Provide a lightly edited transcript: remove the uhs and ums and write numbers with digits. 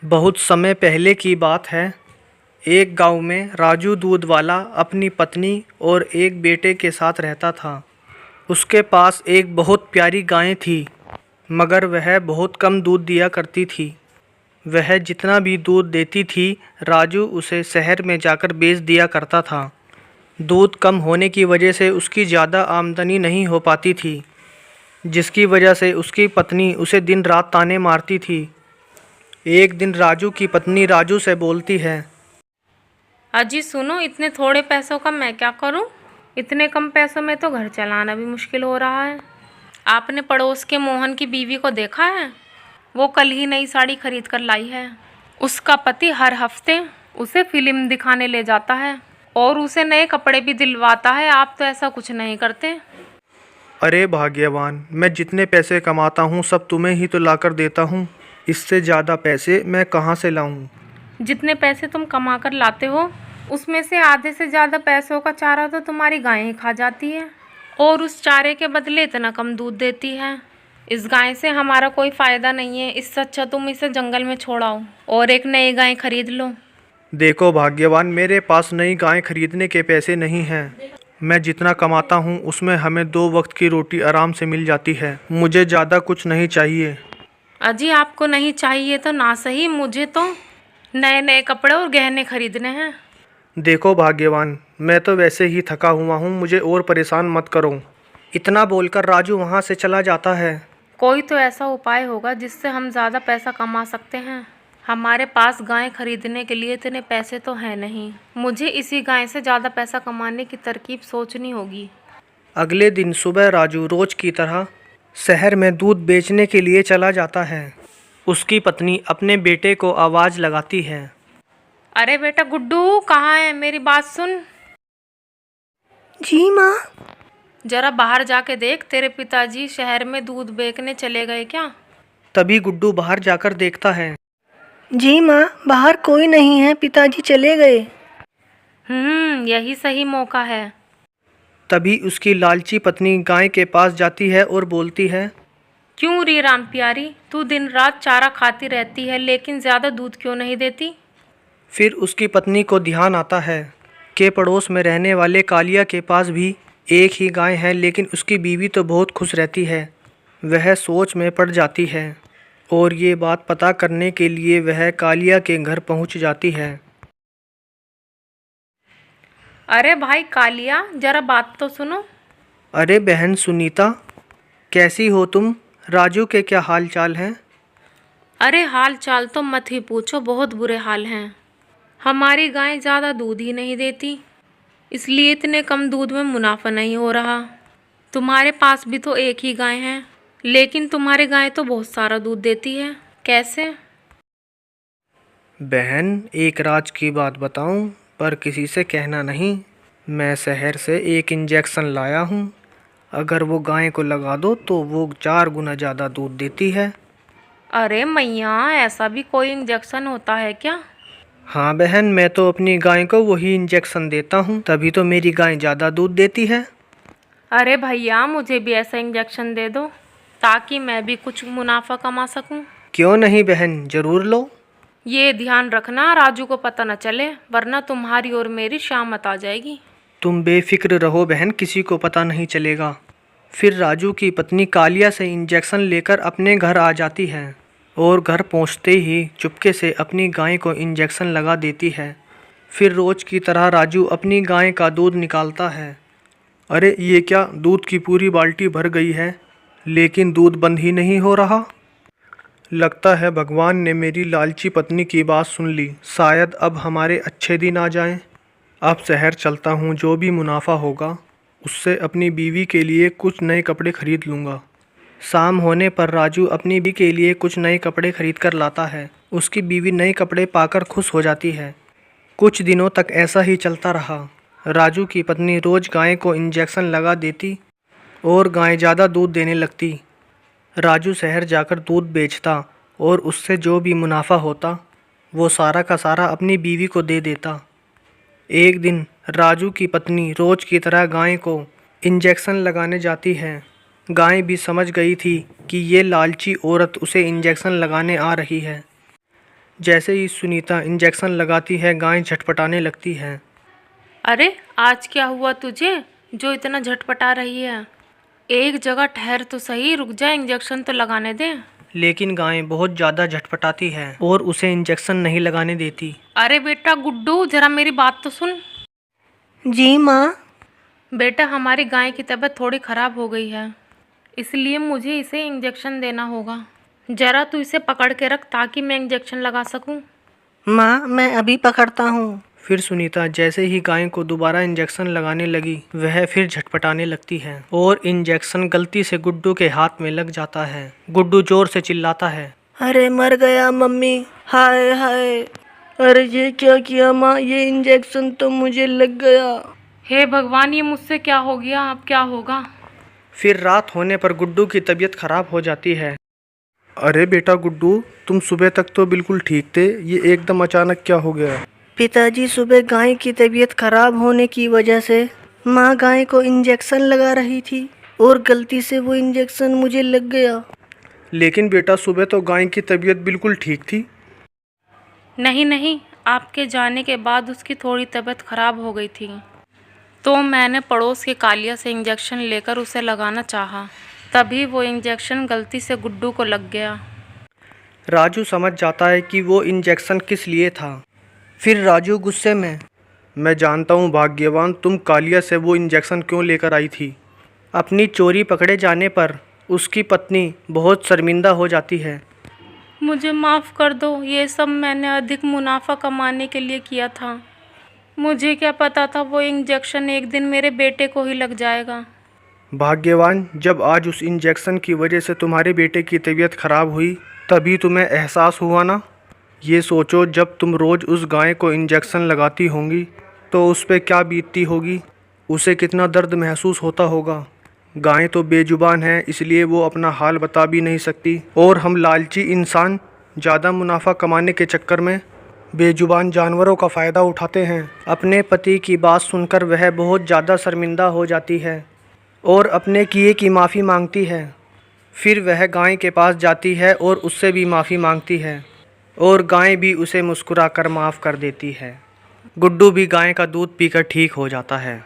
बहुत समय पहले की बात है। एक गांव में राजू दूध वाला अपनी पत्नी और एक बेटे के साथ रहता था। उसके पास एक बहुत प्यारी गाय थी, मगर वह बहुत कम दूध दिया करती थी। वह जितना भी दूध देती थी, राजू उसे शहर में जाकर बेच दिया करता था। दूध कम होने की वजह से उसकी ज़्यादा आमदनी नहीं हो पाती थी, जिसकी वजह से उसकी पत्नी उसे दिन रात ताने मारती थी। एक दिन राजू की पत्नी राजू से बोलती है। अजी सुनो, इतने थोड़े पैसों का मैं क्या करूं? इतने कम पैसों में तो घर चलाना भी मुश्किल हो रहा है। आपने पड़ोस के मोहन की बीवी को देखा है? वो कल ही नई साड़ी खरीद कर लाई है। उसका पति हर हफ्ते उसे फिल्म दिखाने ले जाता है और उसे नए कपड़े भी दिलवाता है। आप तो ऐसा कुछ नहीं करते। अरे भाग्यवान, मैं जितने पैसे कमाता हूँ सब तुम्हें ही तो लाकर देता हूँ। इससे ज़्यादा पैसे मैं कहाँ से लाऊं? जितने पैसे तुम कमा कर लाते हो, उसमें से आधे से ज़्यादा पैसों का चारा तो तुम्हारी गाय ही खा जाती है और उस चारे के बदले इतना कम दूध देती है। इस गाय से हमारा कोई फ़ायदा नहीं है। इससे अच्छा तुम इसे जंगल में छोड़ाओ और एक नई गाय खरीद लो। देखो भाग्यवान, मेरे पास नई गाय खरीदने के पैसे नहीं हैं। मैं जितना कमाता हूँ उसमें हमें 2 वक्त की रोटी आराम से मिल जाती है। मुझे ज़्यादा कुछ नहीं चाहिए। अजी आपको नहीं चाहिए तो ना सही, मुझे तो नए नए कपड़े और गहने खरीदने हैं। देखो भाग्यवान, मैं तो वैसे ही थका हुआ हूँ, मुझे और परेशान मत करो। इतना बोलकर राजू वहाँ से चला जाता है। कोई तो ऐसा उपाय होगा जिससे हम ज़्यादा पैसा कमा सकते हैं। हमारे पास गाय खरीदने के लिए इतने पैसे तो हैं नहीं। मुझे इसी गाय से ज़्यादा पैसा कमाने की तरकीब सोचनी होगी। अगले दिन सुबह राजू रोज की तरह शहर में दूध बेचने के लिए चला जाता है। उसकी पत्नी अपने बेटे को आवाज़ लगाती है। अरे बेटा गुड्डू, कहाँ है? मेरी बात सुन। जी माँ। जरा बाहर जाके देख, तेरे पिताजी शहर में दूध बेचने चले गए क्या? तभी गुड्डू बाहर जाकर देखता है। जी माँ, बाहर कोई नहीं है, पिताजी चले गए। यही सही मौका है। तभी उसकी लालची पत्नी गाय के पास जाती है और बोलती है। क्यों री राम प्यारी, तू दिन रात चारा खाती रहती है लेकिन ज़्यादा दूध क्यों नहीं देती? फिर उसकी पत्नी को ध्यान आता है कि पड़ोस में रहने वाले कालिया के पास भी एक ही गाय है, लेकिन उसकी बीवी तो बहुत खुश रहती है। वह सोच में पड़ जाती है और ये बात पता करने के लिए वह कालिया के घर पहुंच जाती है। अरे भाई कालिया, जरा बात तो सुनो। अरे बहन सुनीता, कैसी हो तुम? राजू के क्या हाल चाल हैं? अरे हाल चाल तो मत ही पूछो, बहुत बुरे हाल हैं। हमारी गाय ज़्यादा दूध ही नहीं देती, इसलिए इतने कम दूध में मुनाफा नहीं हो रहा। तुम्हारे पास भी तो एक ही गाय है, लेकिन तुम्हारी गाय तो बहुत सारा दूध देती है। कैसे? बहन, एक राज की बात बताऊं, पर किसी से कहना नहीं। मैं शहर से एक इंजेक्शन लाया हूं। अगर वो गाय को लगा दो तो वो 4 गुना ज़्यादा दूध देती है। अरे मैया, ऐसा भी कोई इंजेक्शन होता है क्या? हाँ बहन, मैं तो अपनी गाय को वही इंजेक्शन देता हूँ, तभी तो मेरी गाय ज़्यादा दूध देती है। अरे भैया, मुझे भी ऐसा इंजेक्शन दे दो ताकि मैं भी कुछ मुनाफा कमा सकूं। क्यों नहीं बहन, ज़रूर लो। ये ध्यान रखना राजू को पता न चले, वरना तुम्हारी और मेरी शामत आ जाएगी। तुम बेफिक्र रहो बहन, किसी को पता नहीं चलेगा। फिर राजू की पत्नी कालिया से इंजेक्शन लेकर अपने घर आ जाती है और घर पहुंचते ही चुपके से अपनी गाय को इंजेक्शन लगा देती है। फिर रोज की तरह राजू अपनी गाय का दूध निकालता है। अरे ये क्या, दूध की पूरी बाल्टी भर गई है, लेकिन दूध बंद ही नहीं हो रहा। लगता है भगवान ने मेरी लालची पत्नी की बात सुन ली। शायद अब हमारे अच्छे दिन आ जाएं। अब शहर चलता हूँ, जो भी मुनाफा होगा उससे अपनी बीवी के लिए कुछ नए कपड़े खरीद लूँगा। शाम होने पर राजू अपनी बीवी के लिए कुछ नए कपड़े खरीद कर लाता है। उसकी बीवी नए कपड़े पाकर खुश हो जाती है। कुछ दिनों तक ऐसा ही चलता रहा। राजू की पत्नी रोज़ गाय को इंजेक्शन लगा देती और गाय ज़्यादा दूध देने लगती। राजू शहर जाकर दूध बेचता और उससे जो भी मुनाफा होता वो सारा का सारा अपनी बीवी को दे देता। एक दिन राजू की पत्नी रोज की तरह गाय को इंजेक्शन लगाने जाती है। गाय भी समझ गई थी कि ये लालची औरत उसे इंजेक्शन लगाने आ रही है। जैसे ही सुनीता इंजेक्शन लगाती है, गाय झटपटाने लगती है। अरे आज क्या हुआ तुझे जो इतना झटपटा रही है? एक जगह ठहर तो सही, रुक जा, इंजेक्शन तो लगाने दे। लेकिन गाय बहुत ज़्यादा झटपटाती है और उसे इंजेक्शन नहीं लगाने देती। अरे बेटा गुड्डू, जरा मेरी बात तो सुन। जी माँ। बेटा हमारी गाय की तबीयत थोड़ी ख़राब हो गई है, इसलिए मुझे इसे इंजेक्शन देना होगा। जरा तू इसे पकड़ के रख ताकि मैं इंजेक्शन लगा सकूं। माँ मैं अभी पकड़ता हूँ। फिर सुनीता जैसे ही गाय को दोबारा इंजेक्शन लगाने लगी, वह फिर झटपटाने लगती है और इंजेक्शन गलती से गुड्डू के हाथ में लग जाता है। गुड्डू जोर से चिल्लाता है, अरे मर गया मम्मी, हाय हाय। अरे ये क्या किया माँ, ये इंजेक्शन तो मुझे लग गया। हे भगवान, ये मुझसे क्या हो गया, अब क्या होगा? फिर रात होने पर गुड्डू की तबीयत खराब हो जाती है। अरे बेटा गुड्डू, तुम सुबह तक तो बिल्कुल ठीक थे, ये एकदम अचानक क्या हो गया? पिताजी सुबह गाय की तबीयत खराब होने की वजह से माँ गाय को इंजेक्शन लगा रही थी और गलती से वो इंजेक्शन मुझे लग गया। लेकिन बेटा सुबह तो गाय की तबीयत बिल्कुल ठीक थी। नहीं नहीं, आपके जाने के बाद उसकी थोड़ी तबीयत खराब हो गई थी, तो मैंने पड़ोस के कालिया से इंजेक्शन लेकर उसे लगाना चाहा, तभी वो इंजेक्शन गलती से गुड्डू को लग गया। राजू समझ जाता है कि वो इंजेक्शन किस लिए था। फिर राजू गुस्से में, मैं जानता हूँ भाग्यवान, तुम कालिया से वो इंजेक्शन क्यों लेकर आई थी। अपनी चोरी पकड़े जाने पर उसकी पत्नी बहुत शर्मिंदा हो जाती है। मुझे माफ़ कर दो, ये सब मैंने अधिक मुनाफा कमाने के लिए किया था। मुझे क्या पता था वो इंजेक्शन एक दिन मेरे बेटे को ही लग जाएगा। भाग्यवान, जब आज उस इंजेक्शन की वजह से तुम्हारे बेटे की तबीयत खराब हुई, तभी तुम्हें एहसास हुआ ना। ये सोचो, जब तुम रोज़ उस गाय को इंजेक्शन लगाती होंगी तो उस पर क्या बीतती होगी, उसे कितना दर्द महसूस होता होगा। गाय तो बेजुबान है, इसलिए वो अपना हाल बता भी नहीं सकती, और हम लालची इंसान ज़्यादा मुनाफा कमाने के चक्कर में बेजुबान जानवरों का फ़ायदा उठाते हैं। अपने पति की बात सुनकर वह बहुत ज़्यादा शर्मिंदा हो जाती है और अपने किए की माफ़ी मांगती है। फिर वह गाय के पास जाती है और उससे भी माफ़ी मांगती है और गाय भी उसे मुस्कुराकर माफ़ कर देती है। गुड्डू भी गाय का दूध पीकर ठीक हो जाता है।